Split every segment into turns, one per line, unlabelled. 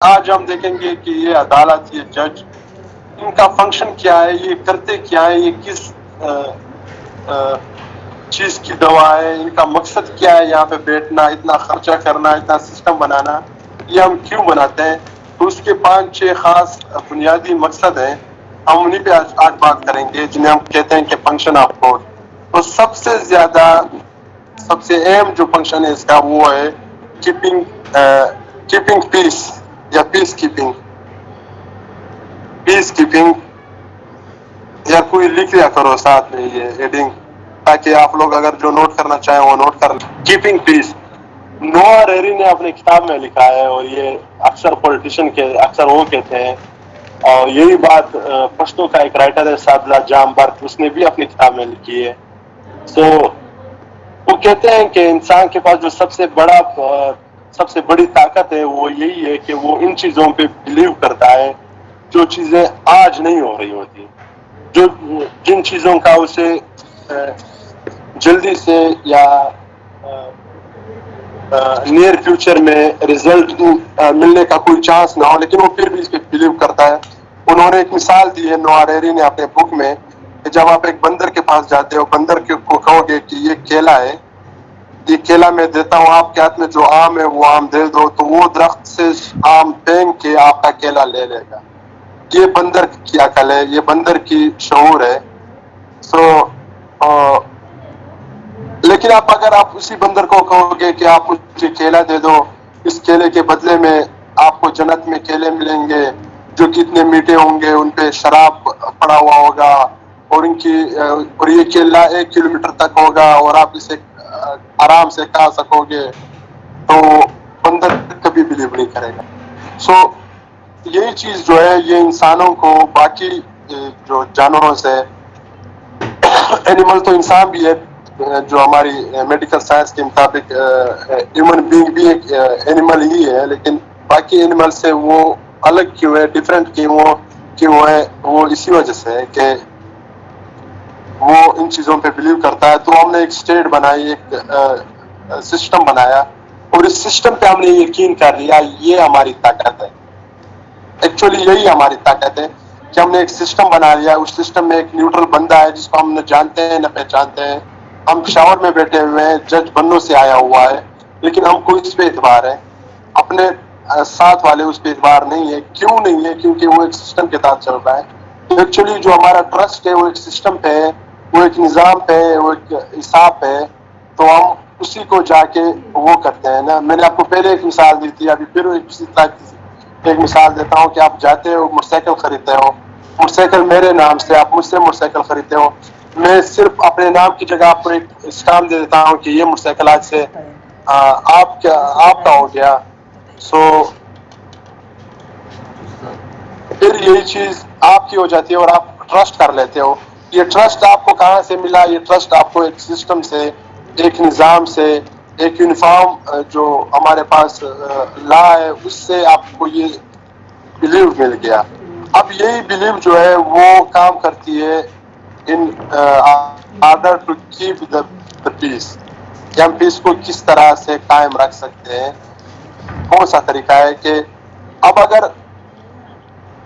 آج ہم دیکھیں گے کہ یہ عدالت، یہ جج، ان کا فنکشن کیا ہے، یہ کرتے کیا ہے، یہ کس چیز کی دوا ہے، ان کا مقصد کیا ہے، یہاں پہ بیٹھنا، اتنا خرچہ کرنا، اتنا سسٹم بنانا، یہ ہم کیوں بناتے ہیں؟ تو اس کے 5-6 خاص بنیادی مقصد ہیں، ہم انہیں پہ آج بات کریں گے، جنہیں ہم کہتے ہیں کہ فنکشن آف کورٹ۔ تو سب سے زیادہ، سب سے اہم جو فنکشن ہے اس کا وہ ہے کیپنگ پیس یا پیس کیپنگ یا کوئی لکھ لیا کرو ساتھ میں یہ ہیڈنگ، تاکہ آپ لوگ اگر جو نوٹ کرنا چاہیں وہ نوٹ کر لیں۔ کیپنگ پیس، نوآ ریری نے اپنی کتاب میں لکھا ہے، اور یہ اکثر پولیٹیشین کے اکثر وہ کہتے ہیں، اور یہی بات پشتو کا ایک رائٹر ہے سادلہ جام برق، اس نے بھی اپنی کتاب میں لکھی ہے۔ سو وہ کہتے ہیں کہ انسان کے پاس جو سب سے بڑی طاقت ہے وہ یہی ہے کہ وہ ان چیزوں پہ بلیو کرتا ہے جو چیزیں آج نہیں ہو رہی ہوتی، جن چیزوں کا اسے جلدی سے یا نیئر فیوچر میں رزلٹ ملنے کا کوئی چانس نہ ہو، لیکن وہ پھر بھی اس پہ بلیو کرتا ہے۔ انہوں نے ایک مثال دی ہے نوآ ریری نے اپنے بک میں، کہ جب آپ ایک بندر کے پاس جاتے ہو، بندر کو کہو گے کہ یہ کیلا ہے، یہ کیلا میں دیتا ہوں، آپ کے ہاتھ میں جو آم ہے وہ آم دے دو، تو وہ درخت سے آم پھینک کے آپ کا کیلا لے لے گا۔ یہ بندر کی عقل ہے، یہ بندر کی شعور ہے۔ لیکن اگر آپ اسی بندر کو کہو گے کہ آپ مجھے کیلا دے دو، اس کیلے کے بدلے میں آپ کو جنت میں کیلے ملیں گے جو کتنے میٹھے ہوں گے، ان پہ شراب پڑا ہوا ہوگا، اور یہ کیلا 1 کلومیٹر تک ہوگا، اور آپ اسے آرام سے کھا سکو گے، تو بندر کبھی بلیو نہیں کرے گا۔ یہی چیز جو ہے یہ انسانوں کو باقی جو جانوروں سے، اینیمل تو انسان بھی ہے، جو ہماری میڈیکل سائنس کے مطابق ہیومن بینگ بھی ایک اینیمل ہی ہے، لیکن باقی اینیمل سے وہ الگ کیوں ہے، ڈفرینٹ کیوں ہے، وہ اسی وجہ سے ہے کہ وہ ان چیزوں پہ بلیو کرتا ہے۔ تو ہم نے ایک اسٹیٹ بنائی، ایک سسٹم بنایا، اور اس سسٹم پہ ہم نے یقین کر لیا، یہ ہماری طاقت ہے۔ ایکچولی یہی ہماری طاقت ہے کہ ہم نے ایک سسٹم بنا لیا، اس سسٹم میں ایک نیوٹرل بندہ ہے جس کو ہم نہ جانتے ہیں نہ پہچانتے ہیں، ہم پشاور میں بیٹھے ہوئے ہیں، جج بنوں سے آیا ہوا ہے، لیکن ہم کو اس پہ اعتبار ہے، اپنے ساتھ والے اس پہ اعتبار نہیں ہے۔ کیوں نہیں ہے؟ کیونکہ وہ ایک سسٹم کے تحت چل رہا ہے۔ تو ایکچولی جو ہمارا ٹرسٹ ہے وہ ایک سسٹم پہ ہے، وہ ایک نظام پہ ہے، وہ ایک حساب پہ ہے، تو ہم اسی کو جا کے وہ کرتے ہیں نا۔ میں نے آپ کو پہلے ایک مثال دی تھی، ابھی پھر اسی طرح کی ایک مثال دیتا ہوں کہ آپ جاتے ہو، موٹر سائیکل خریدتے ہو، موٹر سائیکل میرے نام سے، آپ مجھ سے موٹر سائیکل خریدتے ہو، میں صرف اپنے نام کی جگہ آپ کو ایک اسٹامپ دے دیتا ہوں کہ یہ موٹر سائیکل آج سے آپ کا ہو گیا۔ پھر یہی چیز آپ کی ہو جاتی ہے، اور آپ ٹرسٹ کر لیتے ہو۔ یہ ٹرسٹ آپ کو کہاں سے ملا؟ یہ ٹرسٹ آپ کو ایک سسٹم سے، ایک نظام سے، ایک یونیفارم جو ہمارے پاس لا ہے، اس سے آپ کو یہ بلیو مل گیا۔ اب یہی بلیو جو ہے وہ کام کرتی ہے in order to keep the peace, کہ ہم پیس کو کس طرح سے قائم رکھ سکتے ہیں۔ کون سا طریقہ ہے کہ اب اگر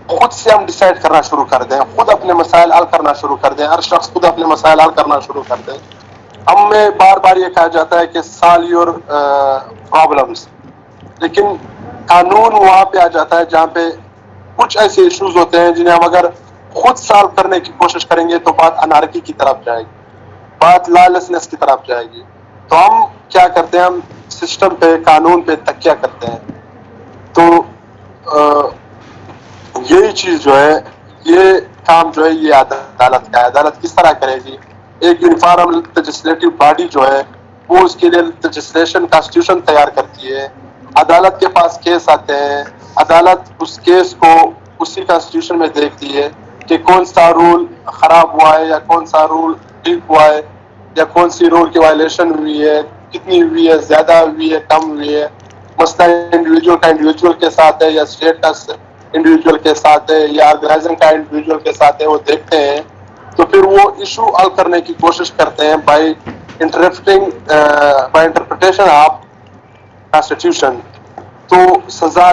خود سے ہم ڈیسائیڈ کرنا شروع کر دیں، خود اپنے مسائل حل کرنا شروع کر دیں، ہر شخص خود اپنے مسائل حل کرنا شروع کر دیں۔ ہم میں بار بار یہ کہا جاتا ہے کہ سالو یور پرابلمس، لیکن قانون وہاں پہ آ جاتا ہے جہاں پہ کچھ ایسے ایشوز ہوتے ہیں جنہیں ہم اگر خود سالو کرنے کی کوشش کریں گے تو بات انارکی کی طرف جائے گی، بات لالسنس کی طرف جائے گی۔ تو ہم کیا کرتے ہیں؟ ہم سسٹم پہ، قانون پہ تکیہ کرتے ہیں۔ تو یہی چیز جو ہے، یہ کام جو ہے یہ عدالت کا ہے۔ عدالت کس طرح کرے گی؟ ایک یونیفارم لیجسلیٹو باڈی جو ہے وہ اس کے لیے لیجسلیشن کانسٹیٹیوشن تیار کرتی ہے، عدالت کے پاس کیس آتے ہیں، عدالت اس کیس کو اسی کانسٹیٹیوشن میں دیکھتی ہے کہ کون سا رول خراب ہوا ہے یا کون سا رول ٹھیک ہوا ہے، یا کون سی رول کی وائلیشن ہوئی ہے، کتنی ہوئی ہے، زیادہ ہوئی ہے، کم ہوئی ہے۔ مسئلہ انڈیویجول کا انڈیویجول کے ساتھ ہے یا اسٹیٹ کا انڈیویجول کے ساتھ ہے یا آرگنائزنگ کا انڈیویجول کے ساتھ ہے، وہ دیکھتے ہیں۔ تو پھر وہ ایشو حل کرنے کی کوشش کرتے ہیں بائی انٹرپریٹیشن آف کانسٹیٹیوشن۔ تو سزا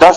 10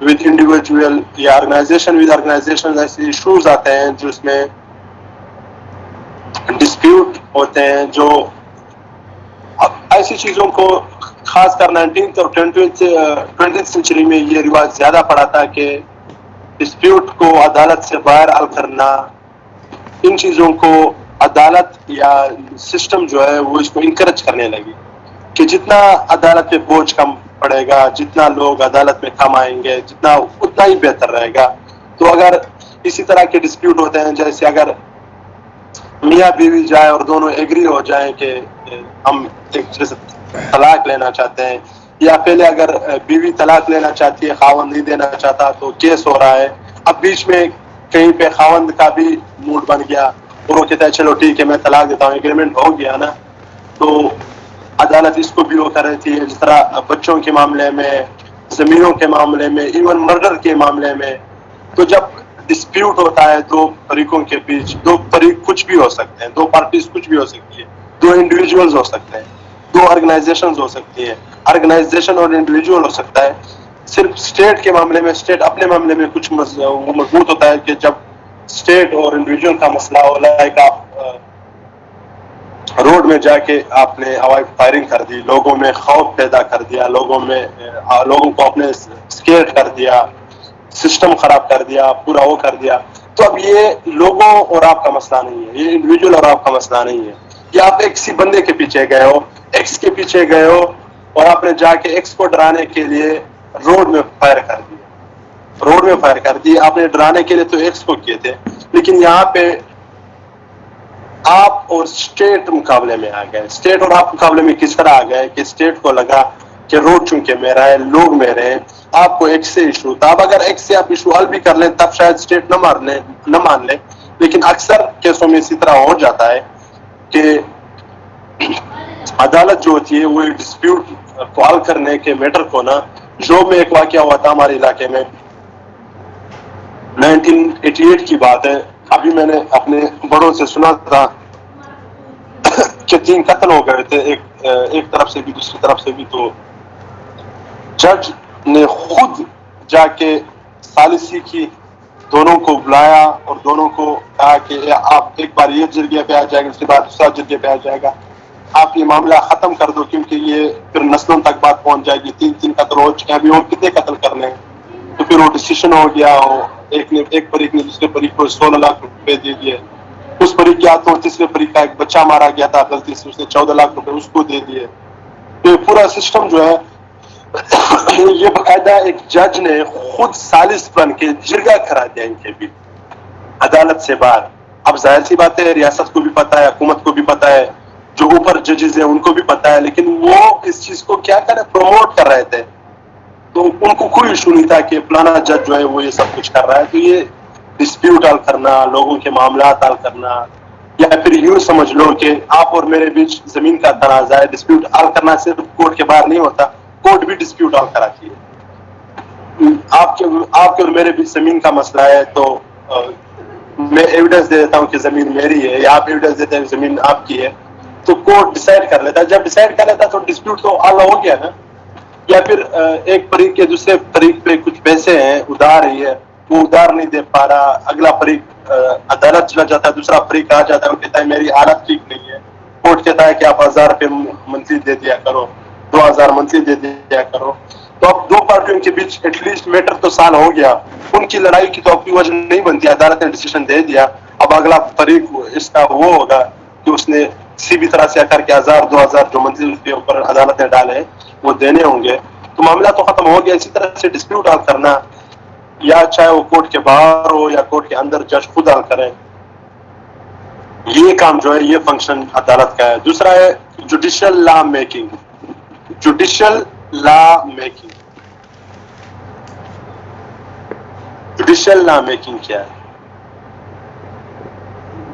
ود انڈیویجول یا آرگنائزیشن ود آرگنائزیشن ایسے ایشوز آتے ہیں جس میں ڈسپیوٹ ہوتے ہیں. جو اب ایسی چیزوں کو خاص کر 19th اور 20th سینچری میں یہ رواج زیادہ پڑا تھا کہ ڈسپیوٹ کو عدالت سے باہر حل کرنا. ان چیزوں کو عدالت یا سسٹم جو ہے وہ اس کو انکریج کرنے لگی کہ جتنا عدالت پہ بوجھ کم پڑے گا, جتنا لوگ عدالت میں کم آئیں گے, جتنا اتنا ہی بہتر رہے گا. تو اگر اسی طرح کے ڈسپیوٹ ہوتے ہیں, جیسے اگر میاں بیوی جائے اور دونوں ایگری ہو جائیں کہ ہم ایک دوسرے سے طلاق لینا چاہتے ہیں, یا پہلے اگر بیوی طلاق لینا چاہتی ہے, خاوند نہیں دینا چاہتا, تو کیس ہو رہا ہے. اب بیچ میں کہیں پہ خاوند کا بھی موڈ بن گیا اور وہ کہتا ہے چلو ٹھیک ہے میں طلاق دیتا ہوں, ایگریمنٹ ہو گیا نا. تو عدالت اس کو بھی وہ کر رہی تھی, جس طرح بچوں کے معاملے میں, زمینوں کے معاملے میں, ایون مرڈر کے معاملے میں. تو جب ڈسپیوٹ ہوتا ہے دو فریقوں کے بیچ, دو فریق کچھ بھی ہو سکتے ہیں, دو پارٹیز کچھ بھی ہو سکتی ہے, دو انڈیویجولز ہو سکتے ہیں, دو آرگنائزیشنز ہو سکتی ہیں, آرگنائزیشن اور انڈیویجول ہو سکتا ہے. صرف اسٹیٹ کے معاملے میں, اسٹیٹ اپنے معاملے میں کچھ مضبوط ہوتا ہے کہ جب اسٹیٹ اور انڈیویجول کا مسئلہ ہو, لائک آپ روڈ میں جا کے آپ نے ہوائی فائرنگ کر دی, لوگوں میں خوف پیدا کر دیا, لوگوں کو اپنے اسکیئر کر دیا, سسٹم خراب کر دیا, پورا وہ کر دیا. تو اب یہ لوگوں اور آپ کا مسئلہ نہیں ہے, یہ انڈیویجول اور آپ کا مسئلہ نہیں ہے. یا آپ ایک کسی بندے کے پیچھے گئے ہو, ایکس کے پیچھے گئے ہو, اور آپ نے جا کے ایکس کو ڈرانے کے لیے روڈ میں فائر کر دی, آپ نے ڈرانے کے لیے تو ایکس کو کیے تھے, لیکن یہاں پہ آپ اور اسٹیٹ مقابلے میں آ گئے. اسٹیٹ اور آپ مقابلے میں کس طرح آ گئے کہ اسٹیٹ کو لگا کہ روڈ چونکہ میرا ہے, لوگ میرے ہیں, آپ کو ایکس سے ایشو تھا. اب اگر ایکس سے آپ ایشو حل بھی کر لیں تب شاید اسٹیٹ نہ مان لیں, لیکن اکثر کیسوں میں اسی طرح ہو جاتا ہے کہ عدالت جو ہوتی ہے وہ ڈسپیوٹ کو حل کرنے کے میٹر کو نا, جو میں ایک واقعہ ہوا تھا ہمارے علاقے میں 1988 کی بات ہے. ابھی میں نے اپنے بڑوں سے سنا تھا کہ 3 قتل ہو گئے تھے, ایک طرف سے بھی دوسری طرف سے بھی. تو جج نے خود جا کے ثالثی کی, دونوں کو بلایا اور دونوں کو کہا کہ آپ ایک بار یہ جرگے پہ آ جائے گا, اس کے بعد دوسرا جرگے پہ آ جائے گا, آپ یہ معاملہ ختم کر دو, کیونکہ یہ پھر نسلوں تک بات پہنچ جائے گی. 3 قتل ہو چکے ہیں, ابھی اور کتنے قتل کرنے ہیں. تو پھر وہ ڈیسیشن ہو گیا, ایک فریق نے دوسرے فریق کو 16 لاکھ روپے دے دیے. اس فریق کے ہاتھوں تیسرے فریق کا ایک بچہ مارا گیا تھا غلطی سے, اس نے 14 لاکھ روپے اس کو دے دیے. تو پورا سسٹم جو ہے یہ باقاعدہ ایک جج نے خود ثالث بن کے جرگہ کرا دیا ان کے بھی عدالت سے باہر. اب ظاہر سی بات ہے, ریاست کو بھی پتا ہے, حکومت کو بھی پتا ہے, جو اوپر ججز ہیں ان کو بھی پتا ہے, لیکن وہ اس چیز کو کیا کرے, پروموٹ کر رہے تھے. تو ان کو کوئی ایشو نہیں تھا کہ فلانا جج جو ہے وہ یہ سب کچھ کر رہا ہے. تو یہ ڈسپیوٹ حل کرنا, لوگوں کے معاملات حل کرنا, یا پھر یوں سمجھ لو کہ آپ اور میرے بیچ زمین کا تنازع ہے, ڈسپیوٹ حل کرنا صرف کورٹ کے باہر نہیں ہوتا, کورٹ بھی ڈسپیوٹ حل کراتی ہے. آپ کے اور میرے بیچ زمین کا مسئلہ ہے, تو میں ایویڈنس دے دیتا ہوں کہ زمین میری ہے, یا آپ ایویڈنس دیتے ہیں زمین آپ کی ہے, تو کورٹ ڈیسائیڈ کر لیتا ہے. جب ڈیسائیڈ کر لیتا ہے تو ڈسپیوٹ تو حل ہو گیا نا. یا پھر ایک فریق کے دوسرے فریق پہ کچھ پیسے ہیں, ادھار ہی ہے, وہ ادھار نہیں دے پا رہا, اگلا فریق عدالت چلا جاتا ہے, دوسرا فریق آ جاتا ہے, وہ کہتا ہے میری حالت ٹھیک نہیں ہے, کورٹ کہتا ہے کہ آپ 1000 روپے منتھلی دے دیا کرو, 2000 منتھلی دے دیا کرو. تو اب دو پارٹیوں کے بیچ ایٹ لیسٹ میٹر تو سال ہو گیا, ان کی لڑائی کی تو اب کوئی وجہ نہیں بنتی, عدالت نے ڈیسیشن دے دیا. اب اگلا فریق اس کا وہ ہوگا کہ اس نے کسی بھی طرح سے کر کے 1000-2000 جو منتھلی کے اوپر عدالت نے ڈالے وہ دینے ہوں گے, تو معاملہ تو ختم ہو گیا. اسی طرح سے ڈسپیوٹ حل کرنا, یا چاہے وہ کورٹ کے باہر ہو یا کورٹ کے اندر, جج خود حل کرے, یہ کام جو ہے یہ فنکشن عدالت کا ہے. دوسرا ہے judicial law making. Judicial law making, judicial law making کیا ہے؟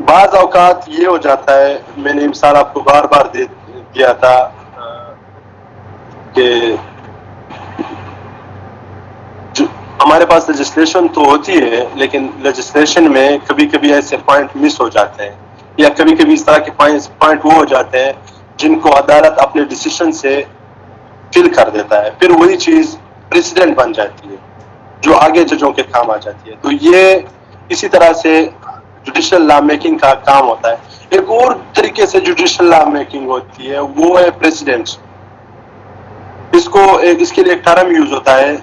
بعض اوقات یہ ہو جاتا ہے, میں نے مثال آپ کو بار بار دیا تھا کہ ہمارے پاس لیجسلیشن تو ہوتی ہے, لیکن لیجسلیشن میں کبھی کبھی ایسے پوائنٹ مس ہو جاتے ہیں, یا کبھی کبھی اس طرح کے پوائنٹ وہ ہو جاتے ہیں جن کو عدالت اپنے ڈیسیشن سے فل کر دیتا ہے, پھر وہی چیز پریسیڈنٹ بن جاتی ہے. جو آگے ججوں کے کام آ جاتی ہے. تو یہ اسی طرح سے جوڈیشل لا میکنگ کا کام ہوتا ہے. ایک اور طریقے سے جوڈیشل لا میکنگ ہوتی ہے وہ ہے پریسیڈنٹ. اس کے لیے ایک ٹرم یوز ہوتا ہے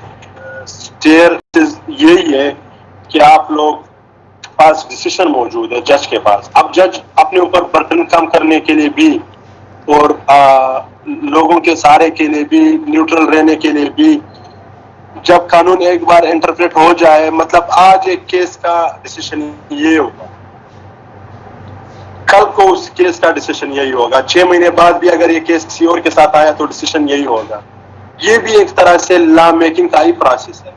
اسٹیئر. یہی ہے کہ آپ لوگ پاس ڈیسیشن موجود ہے جج کے پاس. اب جج اپنے اوپر برڈن کم کرنے کے لیے بھی اور لوگوں کے سہارے کے لیے بھی, نیوٹرل رہنے کے لیے بھی, جب قانون ایک بار انٹرپریٹ ہو جائے, مطلب آج ایک کیس کا ڈیسیشن یہ ہوگا, کل کو اس کیس کا ڈیسیشن یہی ہوگا, 6 مہینے بعد بھی اگر یہ کیس کسی اور کے ساتھ آیا تو ڈیسیشن یہی ہوگا. یہ بھی ایک طرح سے لا میکنگ کا ہی پروسیس ہے.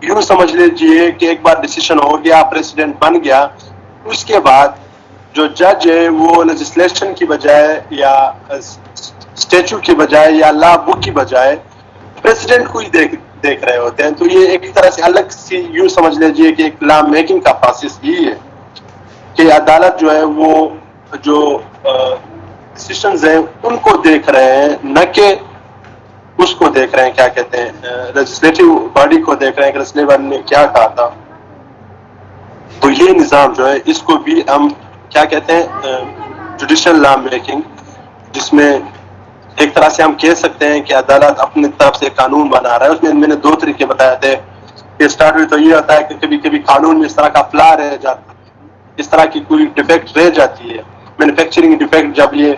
یوں سمجھ لیجیے کہ ایک بار ڈیسیشن ہو گیا, پریسیڈنٹ بن گیا, اس کے بعد جو جج ہے وہ لیجسلیشن کی بجائے یا اسٹیچو کی بجائے یا لا بک کی بجائے پریسیڈنٹ کو ہی دیکھ رہے ہوتے ہیں. تو یہ ایک طرح سے الگ سی, یوں سمجھ لیجیے کہ ایک لا میکنگ کا پروسیس یہی ہے کہ عدالت جو ہے وہ جو ڈیسیشنز ہیں ان کو دیکھ رہے ہیں, نہ کہ اس کو دیکھ رہے ہیں, کیا کہتے ہیں, لیجسلیٹو باڈی کو دیکھ رہے ہیں کہ لیجسلیٹو باڈی نے کیا کہا تھا. تو یہ نظام جو ہے اس کو بھی ہم کیا کہتے ہیں, جوڈیشل لا میکنگ, جس میں ایک طرح سے ہم کہہ سکتے ہیں کہ عدالت اپنی طرف سے قانون بنا رہا ہے. اس میں نے 2 طریقے بتائے تھے. اسٹارٹ ہوئی تو یہ ہوتا ہے کہ کبھی کبھی قانون میں اس طرح کا فلا رہ جاتا ہے, اس طرح کی کوئی ڈیفیکٹ رہ جاتی ہے, مینوفیکچرنگ ڈیفیکٹ, جب یہ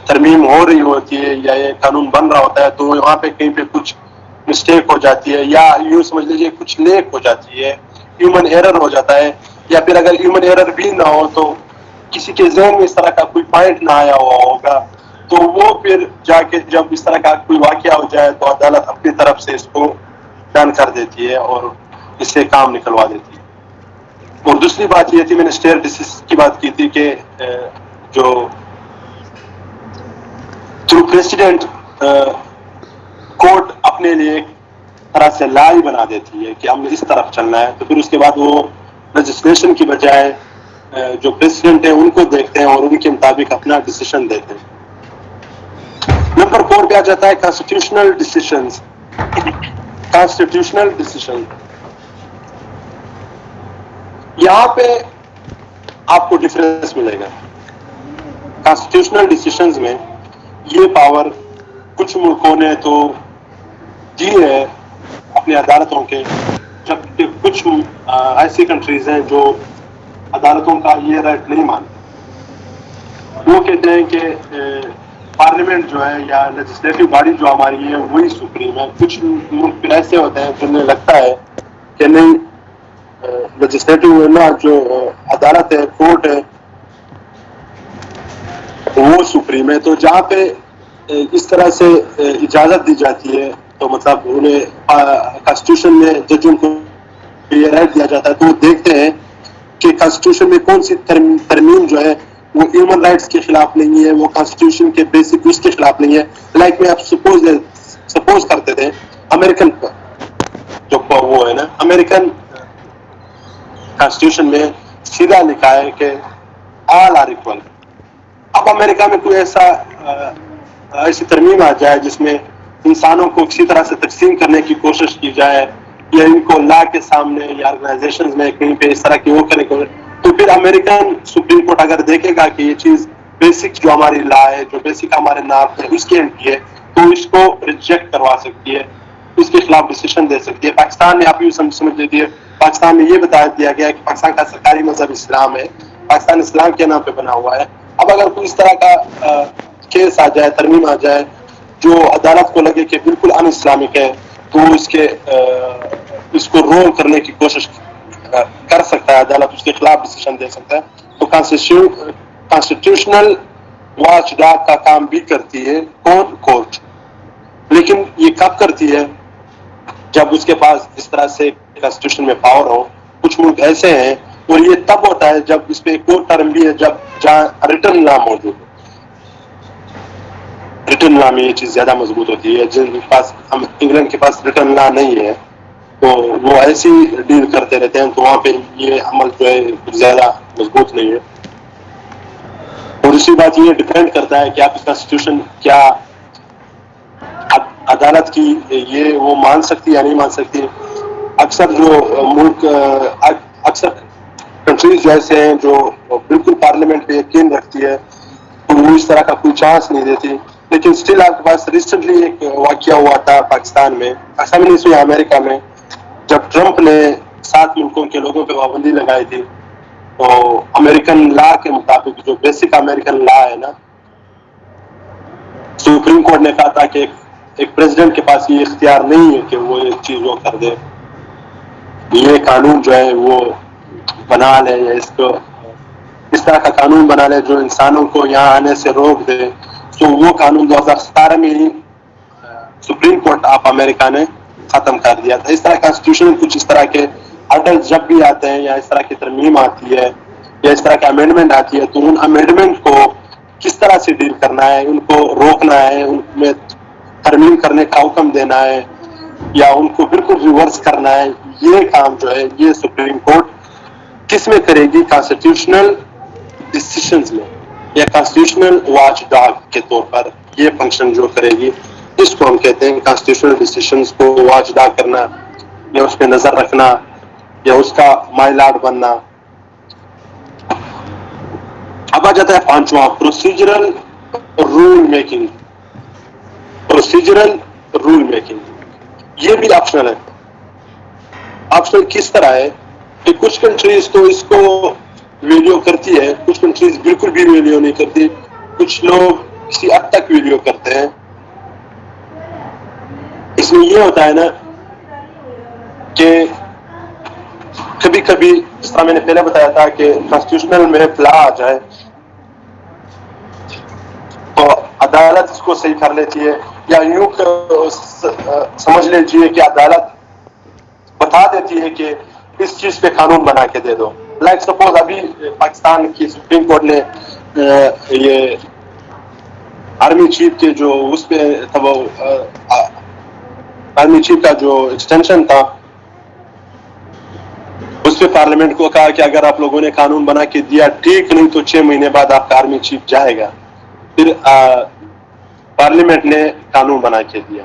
ترمیم ہو رہی ہوتی ہے یا یہ قانون بن رہا ہوتا ہے تو وہاں پہ کہیں پہ کچھ مسٹیک ہو جاتی ہے, یا یوں سمجھ لیجیے کچھ لیک ہو جاتی ہے, ہیومن ایرر ہو جاتا ہے, یا پھر اگر ہیومن ایرر بھی نہ ہو تو کسی کے ذہن میں اس طرح کا کوئی پوائنٹ نہ آیا ہوا ہوگا, تو وہ پھر جا کے جب اس طرح کا کوئی واقعہ ہو جائے تو عدالت اپنی طرف سے اس کو ڈن کر دیتی ہے اور اس سے کام نکلوا دیتی ہے. اور دوسری بات یہ تھی, میں نے اسٹیئر ڈیسیس کی بات کی تھی کہ جو تھرو پریسیڈنٹ کورٹ اپنے لیے ایک طرح سے لا ہی بنا دیتی ہے کہ ہم نے اس طرف چلنا ہے, تو پھر اس کے بعد وہ لیجسلیشن کی بجائے جو پریسیڈنٹ ہیں ان کو دیکھتے ہیں اور ان کے مطابق اپنا ڈیسیشن دیتے ہیں. نمبر 4 پہ آ جاتا ہے کانسٹیٹیوشنل ڈیسیشنز. کانسٹیٹیوشنل ڈیسیشن, یہاں پہ آپ کو ڈفرینس ملے گا. کانسٹیٹیوشنل ڈیسیشنز میں یہ پاور کچھ ملکوں نے تو دی ہے اپنی عدالتوں کے, جبکہ کچھ ایسی کنٹریز ہیں جو عدالتوں کا یہ رائٹ نہیں مانتے. وہ کہتے ہیں کہ پارلیمنٹ جو ہے یا لیجسلیٹو باڈی جو ہماری ہے وہی سپریم ہے. کچھ ملک پھر ایسے ہوتے ہیں جنہیں لگتا ہے کہ نہیں, لیجسلیٹو نا جو عدالت ہے, کورٹ ہے, وہ سپریم ہے. تو جہاں پہ اس طرح سے اجازت دی جاتی ہے تو مطلب انہیں کانسٹیٹیوشن میں ججوں کو یہ رائٹ دیا جاتا ہے, تو وہ دیکھتے ہیں کہ کانسٹیٹیوشن میں کون سی ترمیم جو ہے وہ ہیومن رائٹس کے خلاف نہیں ہے, وہ کانسٹیٹیوشن کے بیسک اس کے خلاف نہیں ہے. لائک میں آپ سپوز کرتے تھے امریکن جو وہ ہے نا, امریکن کانسٹیٹیوشن میں سیدھا لکھا ہے کہ آل آر اکول. اب امریکہ میں کوئی ایسی ترمیم آ جائے جس میں انسانوں کو کسی طرح سے تقسیم کرنے کی کوشش کی جائے, یا ان کو لا کے سامنے یا آرگنائزیشن میں کہیں پہ اس طرح کی وہ کرنے کو, تو پھر امریکن سپریم کورٹ اگر دیکھے گا کہ یہ چیز بیسک جو ہماری لا ہے, جو بیسک ہمارے نام ہے اس کے اینٹی ہے, تو اس کو ریجیکٹ کروا سکتی ہے, اس کے خلاف ڈیسیشن دے سکتی ہے. پاکستان میں آپ یوں سمجھ لیجیے, پاکستان میں یہ بتا دیا گیا کہ پاکستان کا سرکاری مذہب اسلام ہے, پاکستان اسلام کے نام پہ بنا ہوا ہے. اب اگر کوئی اس طرح کا کیس آ جائے, ترمیم آ جائے جو عدالت کو لگے کہ بالکل ان اسلامک ہے, تو اس کو رول کرنے کی کوشش کر سکتا ہے عدالت, اس کے خلاف ڈیسیشن دے سکتا ہے. تو کانسٹیٹیوشنل واچ ڈاگ کا کام بھی کرتی ہے کون, کورٹ. لیکن یہ کب کرتی ہے؟ جب اس کے پاس اس طرح سے کانسٹیٹیوشن میں پاور ہو. کچھ ملک ایسے ہیں, اور یہ تب ہوتا ہے جب اس پہ ایک اور ٹرم بھی ہے, جب جہاں ریٹن لا موجود ہے. ریٹن لا میں یہ چیز زیادہ مضبوط ہوتی ہے. جن کے پاس, ہم انگلینڈ کے پاس ریٹن لا نہیں ہے تو وہ ایسی ڈیل کرتے رہتے ہیں, تو وہاں پہ یہ عمل جو ہے کچھ زیادہ مضبوط نہیں ہے. اور دوسری بات یہ ڈیپینڈ کرتا ہے کہ آپ کی کانسٹیٹیوشن کیا عدالت کی یہ وہ مان سکتی یا نہیں مان سکتی. اکثر جو ملک اکثر کنٹریز جیسے ہیں جو بالکل پارلیمنٹ پہ یقین رکھتی ہے تو وہ اس طرح کا کوئی چانس نہیں دیتی. لیکن اسٹل آپ کے پاس ریسنٹلی ایک واقعہ ہوا تھا پاکستان میں، پاکستان نہیں سویا امریکہ میں، جب ٹرمپ نے 7 ملکوں کے لوگوں پہ پابندی لگائی تھی. تو امریکن لا کے مطابق جو بیسک امریکن لا ہے نا، سپریم کورٹ نے کہا تھا کہ ایک پریزیڈنٹ کے پاس یہ اختیار نہیں ہے کہ وہ ایک چیز وہ کر دے، یہ قانون جو ہے وہ بنا لے یا اس طرح کا قانون بنا لے جو انسانوں کو یہاں آنے سے روک دے. تو وہ قانون 2017 میں ہی سپریم کورٹ آف امریکہ نے ختم کر دیا تھا. اس طرح کانسٹیٹیوشن کچھ اس طرح کے آرڈر جب بھی آتے ہیں یا اس طرح کی ترمیم آتی ہے یا اس طرح کی امینڈمنٹ آتی ہے تو ان امینڈمنٹ کو کس طرح سے ڈیل کرنا ہے، ان کو روکنا ہے، ان میں ترمیم کرنے کا حکم دینا ہے یا ان کو بالکل ریورس کرنا ہے، یہ کام جو ہے یہ سپریم کورٹ کس میں کرے گی؟ کانسٹیٹیوشنل ڈسیشنز میں یا کانسٹیٹیوشنل واچ ڈاگ کے طور پر یہ فنکشن جو کرے گی. اس کو ہم کہتے ہیں کانسٹیٹیوشنل ڈسیشنز کو واچ ڈاگ کرنا یا اس پہ نظر رکھنا یا اس کا مائی لارڈ بننا. اب آ جاتا ہے 5واں، procedural rule making. Procedural rule making یہ بھی آپشنل ہے. آپشنل کس طرح ہے کہ کچھ کنٹریز تو اس کو ویلیو کرتی ہے، کچھ کنٹریز بالکل بھی ویلیو نہیں کرتی، کچھ لوگ کسی حد تک ویلیو کرتے ہیں. اس میں یہ ہوتا ہے نا کہ کبھی کبھی جس طرح میں نے پہلے بتایا تھا کہ کانسٹیٹیوشنل میں فلا آ جائے تو عدالت اس کو صحیح کر لیتی ہے، یا یوں سمجھ لیجیے کہ عدالت بتا دیتی ہے کہ اس چیز پہ قانون بنا کے دے دو. لائک سپوز ابھی پاکستان کی سپریم کورٹ نے یہ آرمی چیف کے جو اس پہ آرمی چیف کا جو ایکسٹینشن تھا اس پہ پارلیمنٹ کو کہا کہ اگر آپ لوگوں نے قانون بنا کے دیا ٹھیک، نہیں تو 6 مہینے بعد آپ کا آرمی چیف جائے گا. پھر پارلیمنٹ نے قانون بنا کے دیا.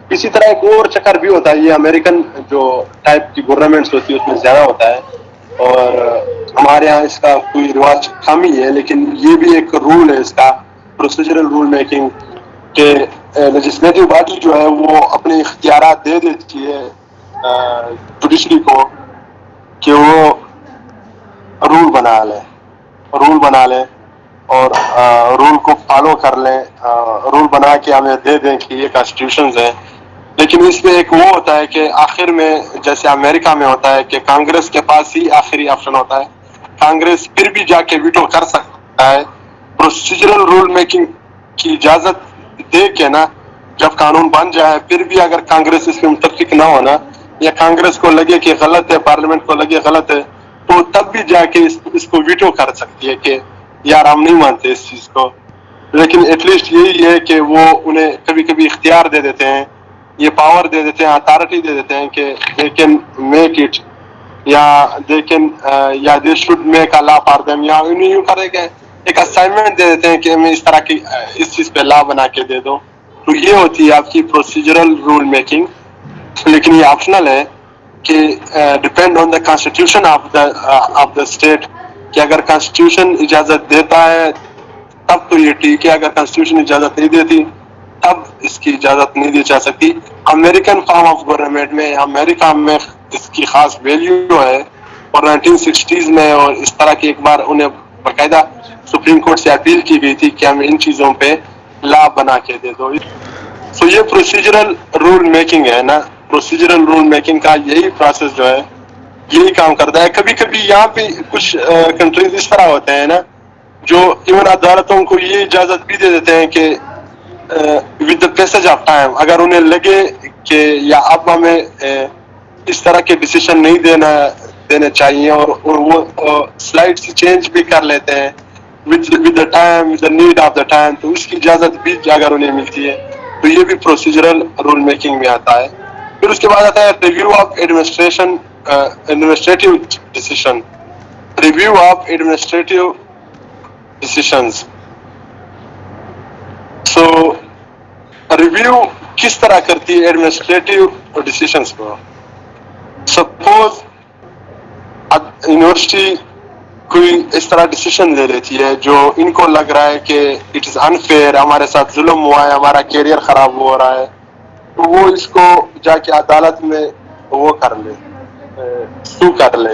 اسی طرح ایک اور چکر بھی ہوتا ہے، یہ امریکن جو ٹائپ کی گورنمنٹس ہوتی ہے اس میں زیادہ ہوتا ہے، اور ہمارے ہاں اس کا کوئی رواج کم ہی ہے، لیکن یہ بھی ایک رول ہے اس کا، پروسیجرل رول میکنگ، کہ لیجسلیٹو باڈی جو ہے وہ اپنے اختیارات دے دیتی ہے جوڈیشری کو کہ وہ رول بنا لے اور رول کو فالو کر لیں، رول بنا کے ہمیں دے دیں کہ یہ کانسٹیٹیوشنز ہیں. لیکن اس میں ایک وہ ہوتا ہے کہ آخر میں جیسے امریکہ میں ہوتا ہے کہ کانگریس کے پاس ہی آخری آپشن ہوتا ہے، کانگریس پھر بھی جا کے ویٹو کر سکتا ہے. پروسیجرل رول میکنگ کی اجازت دے کے نا جب قانون بن جائے پھر بھی اگر کانگریس اس میں متفق نہ ہونا یا کانگریس کو لگے کہ غلط ہے، پارلیمنٹ کو لگے غلط ہے، تو تب بھی جا کے اس کو ویٹو کر سکتی ہے کہ یار ہم نہیں مانتے اس چیز کو. لیکن ایٹ لیسٹ یہی ہے کہ وہ انہیں کبھی کبھی اختیار دے دیتے ہیں، یہ پاور دے دیتے ہیں، اتھارٹی دے دیتے ہیں کہ دے کین میک اٹ یا دے کین یا they should make a law for them, یا انہیں یوں کرے کہ ایک اسائنمنٹ دے دیتے ہیں کہ ہمیں اس طرح کی اس چیز پہ لا بنا کے دے دو. تو یہ ہوتی ہے آپ کی پروسیجرل رول میکنگ. لیکن یہ آپشنل ہے کہ depend on the constitution of the state, کہ اگر کانسٹیٹیوشن اجازت دیتا ہے تب تو یہ ٹھیک ہے، اگر کانسٹیٹیوشن اجازت نہیں دیتی تب اس کی اجازت نہیں دی جا سکتی. امریکن فارم آف گورنمنٹ میں امریکہ میں اس کی خاص ویلیو ہے، اور 1960s میں اور اس طرح کی ایک بار انہیں باقاعدہ سپریم کورٹ سے اپیل کی گئی تھی کہ ہم ان چیزوں پہ لا بنا کے دے دو. تو یہ پروسیجرل رول میکنگ ہے نا، پروسیجرل رول میکنگ کا یہی پروسیس جو ہے یہی کام کرتا ہے. کبھی کبھی یہاں پہ کچھ کنٹریز اس طرح ہوتے ہیں نا جو ایون عدالتوں کو یہ اجازت بھی دے دیتے ہیں کہ with the passage of time اگر انہیں لگے کہ یا اب ہمیں اس طرح کے ڈیسیشن نہیں دینے چاہیے اور وہ سلائڈ سے چینج بھی کر لیتے ہیں with the time, with the need of the time, تو اس کی اجازت بھی اگر انہیں ملتی ہے تو یہ بھی پروسیجرل رول میکنگ میں آتا ہے. پھر اس کے بعد آتا ہے review of administrative decision, review of administrative decisions. So review کس طرح کرتی ہے ایڈمنسٹریٹو ڈیسیشنز کو؟ سپوز یونیورسٹی کوئی اس طرح ڈیسیشن لے لیتی ہے جو ان کو لگ رہا ہے کہ اٹ از انفیئر، ہمارے ساتھ ظلم ہوا ہے، ہمارا کیریئر خراب ہو رہا ہے، تو وہ اس کو جا کے عدالت میں وہ کر لے، سو کر لے،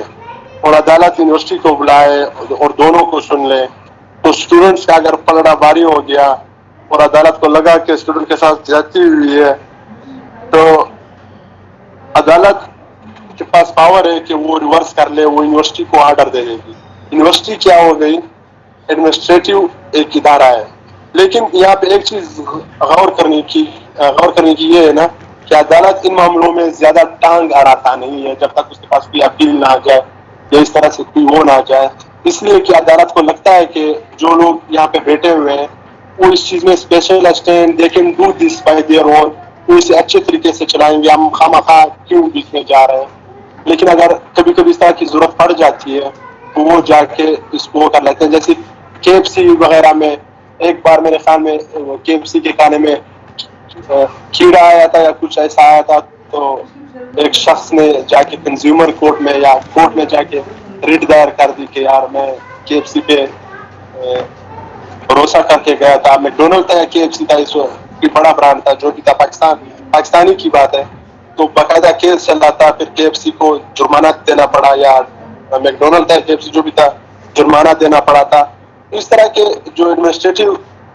اور عدالت یونیورسٹی کو بلائے اور دونوں کو سن لے. تو اسٹوڈنٹس کا اگر پلڑا باری ہو گیا اور عدالت کو لگا کہ اسٹوڈنٹ کے ساتھ زیادتی ہوئی ہے، تو عدالت کے پاس پاور ہے کہ وہ ریورس کر لے، وہ یونیورسٹی کو آرڈر دے دے گی. یونیورسٹی کیا ہو گئی؟ ایڈمنسٹریٹو ایک ادارہ ہے. لیکن یہاں پہ ایک چیز غور کرنے کی یہ ہے نا کہ عدالت ان معاملوں میں زیادہ ٹانگ اڑاتا نہیں ہے جب تک اس کے پاس کوئی اپیل نہ آ جائے یا اس طرح سے کوئی وہ نہ آ جائے. اس لیے کہ عدالت کو لگتا ہے کہ جو لوگ یہاں پہ بیٹھے ہوئے ہیں وہ اس چیز میں اسپیشلسٹ ہیں، they can do this by their own, وہ اسے اچھے طریقے سے چلائیں گے، ہم خواہ کیوں بیچ میں جا رہے ہیں. لیکن اگر کبھی کبھی اس طرح کی ضرورت پڑ جاتی ہے تو وہ جا کے اس کو کر لیتے ہیں. جیسے KFC وغیرہ میں ایک بار میرے خیال میں KFC کے کھانے میں کیڑا آیا تھا یا کچھ ایسا آیا تھا، تو ایک شخص نے جا کے کنزیومر کورٹ میں یا کورٹ میں جا کے ریٹ دائر کر دی کہ یار میں KFC پہ بھروسہ کر کے گیا تھا. میکڈونلڈ تھا یا KFC تھا، اس کوئی بڑا برانڈ تھا جو بھی تھا، پاکستانی کی بات ہے. تو باقاعدہ کیس چل رہا تھا، پھر KFC کو جرمانہ دینا پڑا، یا میکڈونلڈ تھا KFC جو بھی تھا جرمانہ دینا پڑا تھا. اس طرح کے جو ایڈمنسٹریٹو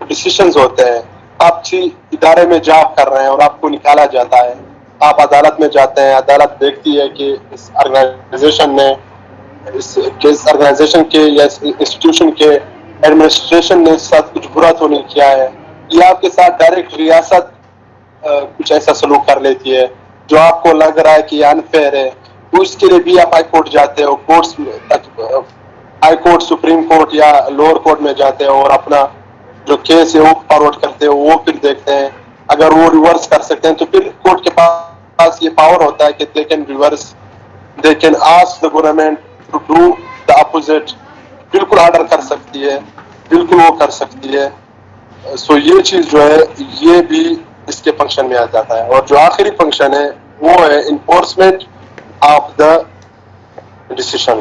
ڈیسیشنز ہوتے ہیں، آپ کسی ادارے میں جاب کر رہے ہیں اور آپ کو نکالا جاتا ہے، آپ عدالت میں جاتے ہیں، عدالت دیکھتی ہے کہ اس آرگنائزیشن نے اس آرگنائزیشن کے یا انسٹیٹیوشن کے ایڈمنسٹریشن نے اس ساتھ کچھ برا تو نہیں کیا ہے، یا آپ کے ساتھ ڈائریکٹ ریاست کچھ ایسا سلوک کر لیتی ہے جو آپ کو لگ رہا ہے کہ یہ انفیئر ہے، تو اس کے لیے بھی آپ ہائی کورٹ جاتے ہو، کورٹس تک، ہائی کورٹ، سپریم کورٹ یا لوور کورٹ میں جاتے ہو اور اپنا جو کیس ہے وہ فارورڈ کرتے ہو. وہ پھر دیکھتے ہیں اگر وہ ریورس کر سکتے ہیں تو پھر کورٹ کے پاس یہ پاور ہوتا ہے کہ they can reverse, they can ask the government to do the opposite. بالکل آرڈر کر سکتی ہے، بالکل وہ کر سکتی ہے. سو یہ چیز جو ہے یہ بھی اس کے فنکشن میں آ جاتا ہے. اور جو آخری فنکشن ہے وہ ہے انفورسمنٹ آف دا ڈیسیشن،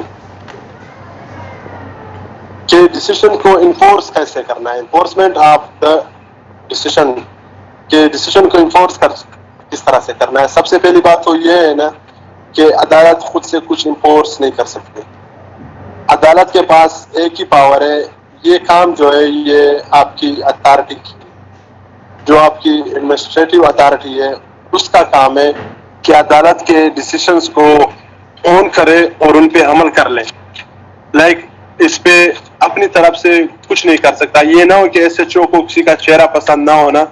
کہ ڈیسیشن کو انفورس کیسے کرنا ہے. انفورسمنٹ آف دا ڈیسیشن، کہ ڈیسیشن کو انفورس کس طرح سے کرنا ہے. سب سے پہلی بات تو یہ ہے نا کہ عدالت خود سے کچھ انفورس نہیں کر سکتی. عدالت کے پاس ایک ہی پاور ہے، یہ کام جو ہے یہ آپ کی اتھارٹی کی، جو آپ کی ایڈمنسٹریٹو اتھارٹی ہے، اس کا کام ہے کہ عدالت کے ڈیسیشنز کو اون کرے اور ان پہ عمل کر لے. لائک اس پہ اپنی طرف سے کچھ نہیں کر سکتا. یہ نہ ہو کہ SHO کو کسی کا چہرہ پسند نہ ہونا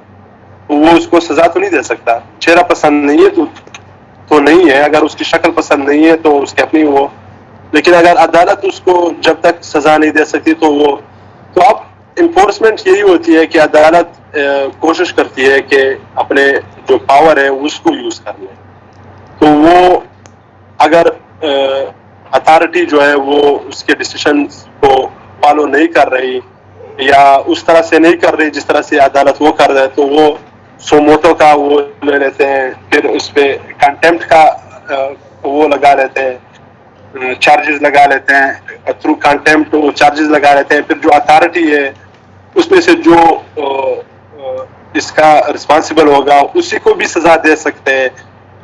وہ اس کو سزا تو نہیں دے سکتا. چہرہ پسند نہیں ہے تو نہیں ہے، اگر اس کی شکل پسند نہیں ہے تو اس کی اپنی وہ. لیکن اگر عدالت اس کو جب تک سزا نہیں دے سکتی تو اب انفورسمنٹ یہی ہوتی ہے کہ عدالت کوشش کرتی ہے کہ اپنے جو پاور ہے اس کو یوز کر لے. تو وہ اگر اتھارٹی جو ہے وہ اس کے ڈیسیشن کو فالو نہیں کر رہی یا اس طرح سے نہیں کر رہی جس طرح سے عدالت وہ کر رہا ہے، تو وہ سوموٹو کا وہ لے لیتے ہیں، پھر اس پہ کنٹمپٹ کا وہ لگا لیتے ہیں، چارجز لگا لیتے ہیں، تھرو کنٹمپٹ وہ چارجز لگا لیتے ہیں. پھر جو اتھارٹی ہے اس میں سے جو اس کا رسپانسبل ہوگا اسی کو بھی سزا دے سکتے ہیں.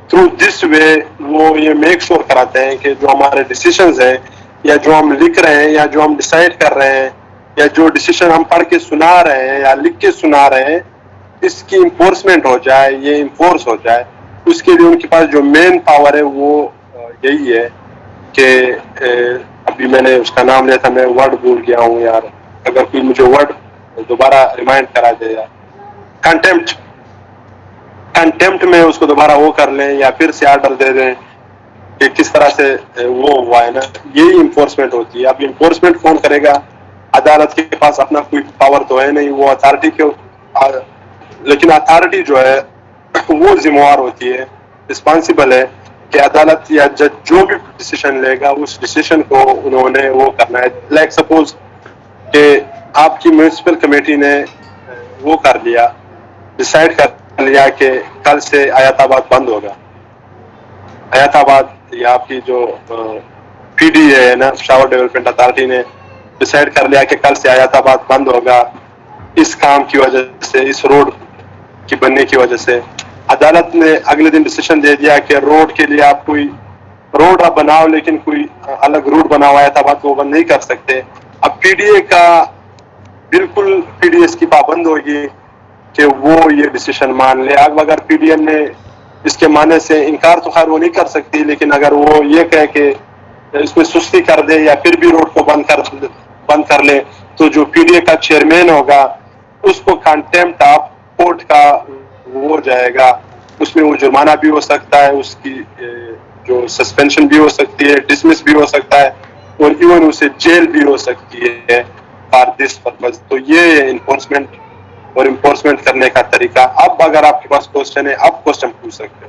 تھرو دس وے وہ یہ میک شور کراتے ہیں کہ جو ہمارے ڈیسیشنز ہیں یا جو ہم لکھ رہے ہیں یا جو ہم ڈیسائیڈ کر رہے ہیں یا جو ڈیسیشن ہم پڑھ کے سنا رہے ہیں یا لکھ کے سنا رہے ہیں، اس کی انفورسمنٹ ہو جائے، یہ انفورس ہو جائے. اس کے لیے ان کے پاس جو مین پاور ہے وہ یہی ہے کہ ابھی میں نے اس کا نام لیا تھا، میں ورڈ بھول گیا ہوں یار، اگر کوئی مجھے ورڈ دوبارہ ریمائنڈ کرا دے. یا کنٹمپٹ میں اس کو دوبارہ وہ کر لیں یا پھر سے آرڈر دے دیں کہ کس طرح سے وہ ہوا ہے نا. یہی انفورسمنٹ ہوتی ہے. اب انفورسمنٹ کون کرے گا؟ عدالت کے پاس اپنا کوئی پاور تو ہے نہیں، وہ اتھارٹی کے، لیکن اتھارٹی جو ہے وہ ذمہ وار ہوتی ہے، رسپانسبل ہے کہ عدالت یا جج جو بھی ڈیسیشن لے گا اس ڈیسیشن کو انہوں نے وہ کرنا ہے. لائک سپوز کہ آپ کی میونسپل کمیٹی نے وہ کر لیا، ڈیسائیڈ کر لیا کہ کل سے حیات آباد بند ہوگا. حیات آباد یہ آپ کی جو پی ڈی ہے نا، پشاور ڈیولپمنٹ اتھارٹی نے ڈیسائیڈ کر لیا کہ کل سے حیات آباد بند ہوگا اس کام کی وجہ سے، اس روڈ کی بننے کی وجہ سے، عدالت نے اگلے دن ڈیسیشن دے دیا کہ روڈ کے لیے آپ کوئی روڈ آپ بناؤ لیکن کوئی الگ روٹ بناؤ حیات آباد کو وہ بند نہیں کر سکتے۔ اب پی ڈی اے کا بالکل پی ڈی ایس کی پابند ہوگی کہ وہ یہ ڈیسیشن مان لے۔ اب اگر پی ڈی ایم نے اس کے معنی سے انکار تو خیر وہ نہیں کر سکتی، لیکن اگر وہ یہ کہے کہ اس میں سستی کر دے یا پھر بھی روڈ کو بند کر لے، تو جو پی ڈی اے کا چیئرمین ہوگا اس کو کنٹمپٹ آف کورٹ کا وہ ہو جائے گا، اس میں وہ جرمانہ بھی ہو سکتا ہے، اس کی جو سسپینشن بھی ہو سکتی ہے، ڈسمس بھی ہو سکتا ہے، اور ایون اسے جیل بھی ہو سکتی ہے فار دس پرپز۔ تو یہ انفورسمنٹ اور انفورسمنٹ کرنے کا طریقہ۔ اب اگر آپ کے پاس کوشچن ہے، آپ کوشچن پوچھ سکتے ہیں۔